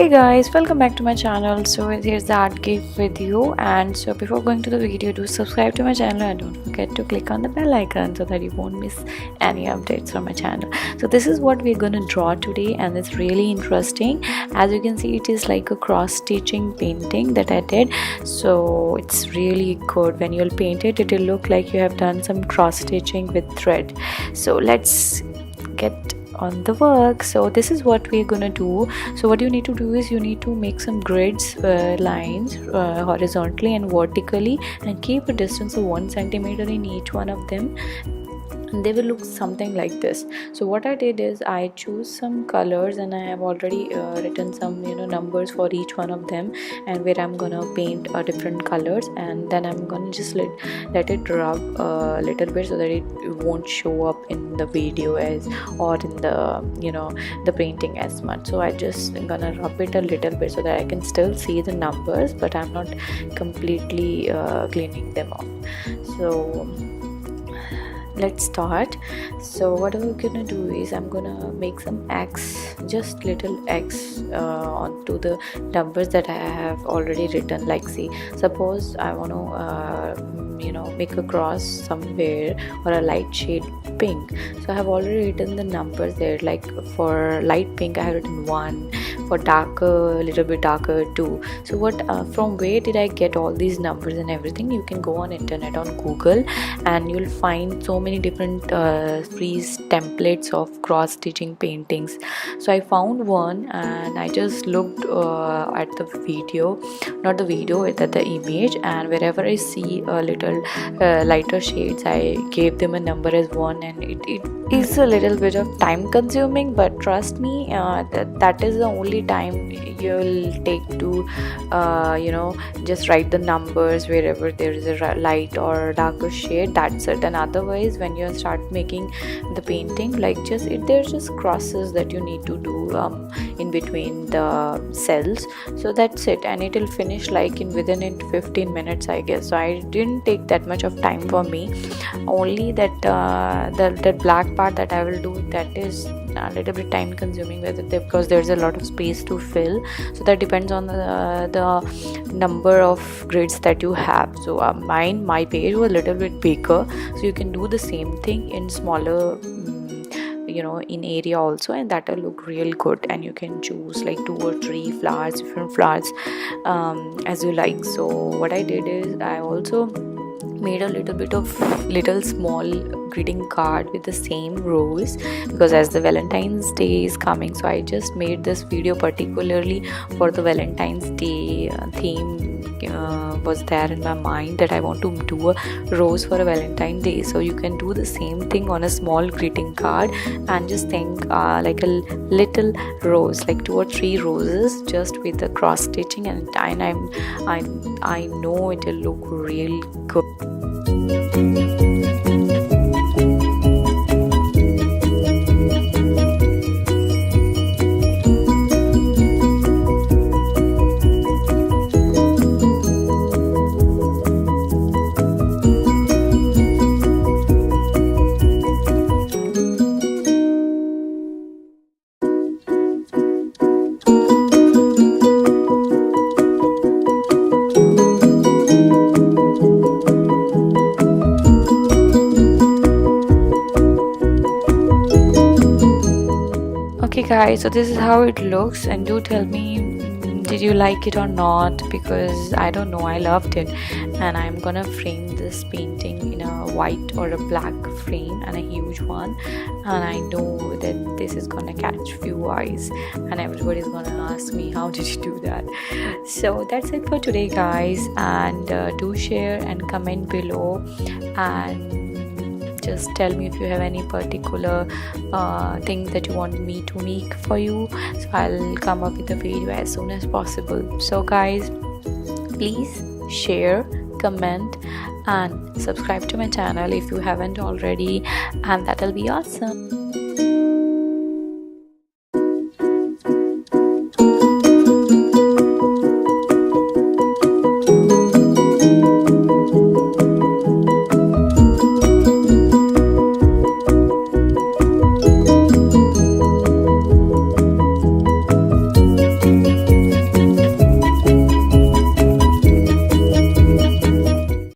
Hey guys, welcome back to my channel. So here's the art gift with you, and so before going to the video, do subscribe to my channel and don't forget to click on the bell icon so that you won't miss any updates from my channel. So this is what we're gonna draw today, and it's really interesting. As you can see, it is like a cross-stitching painting that I did. So it's really good. When you'll paint it, it will look like you have done some cross-stitching with thread. So let's get on the work. So this is what we're gonna do. So what you need to do is you need to make some grids, lines horizontally and vertically, and keep a distance of 1 centimeter in each one of them, and they will look something like this. So what I did is I choose some colors, and I have already written some numbers for each one of them, and where I'm gonna paint different colors, and then I'm gonna just let it rub a little bit so that it won't show up in the video as or in the painting as much. So I just gonna rub it a little bit so that I can still see the numbers, but I'm not completely cleaning them off. So let's start. So what we're gonna do is I'm gonna make some X, just little X onto the numbers that I have already written. Like, see, suppose I want to make a cross somewhere, or a light shade pink. So I have already written the numbers there. Like for light pink I have written 1, for darker, little bit darker 2. So what from where did I get all these numbers and everything? You can go on internet, on Google, and you'll find so many different free templates of cross stitching paintings. So I found one, and I just looked at the video, not the video, at the image, and wherever I see a little lighter shades, I gave them a number as 1, and it is a little bit of time consuming, but trust me, that is the only time you'll take to just write the numbers wherever there is a light or darker shade. That's it. And otherwise, when you start making the painting, like there's just crosses that you need to do in between the cells. So that's it, and it will finish like within 15 minutes, I guess. So I didn't take that much of time for me. Only that that black part that I will do, that is a little bit time consuming because there's a lot of space to fill. So that depends on the number of grids that you have. So my page was a little bit bigger, so you can do the same thing in smaller in area also, and that will look real good. And you can choose like 2 or 3 flowers, different flowers, as you like. So what I did is I also made a little bit of small greeting card with the same rose, because as the Valentine's Day is coming, so I just made this video particularly for the Valentine's Day theme. Was there in my mind that I want to do a rose for a Valentine's Day. So you can do the same thing on a small greeting card, and just think like a little rose, like 2 or 3 roses, just with the cross stitching, and I know it will look real good. Okay guys, so this is how it looks, and do tell me, did you like it or not? Because I don't know, I loved it. And I'm gonna frame this painting in a white or a black frame, and a huge one, and I know that this is gonna catch few eyes, and everybody's gonna ask me, how did you do that? So that's it for today guys, and do share and comment below, and just tell me if you have any particular thing that you want me to make for you. So I'll come up with a video as soon as possible. So guys, please share, comment, and subscribe to my channel if you haven't already, and that'll be awesome.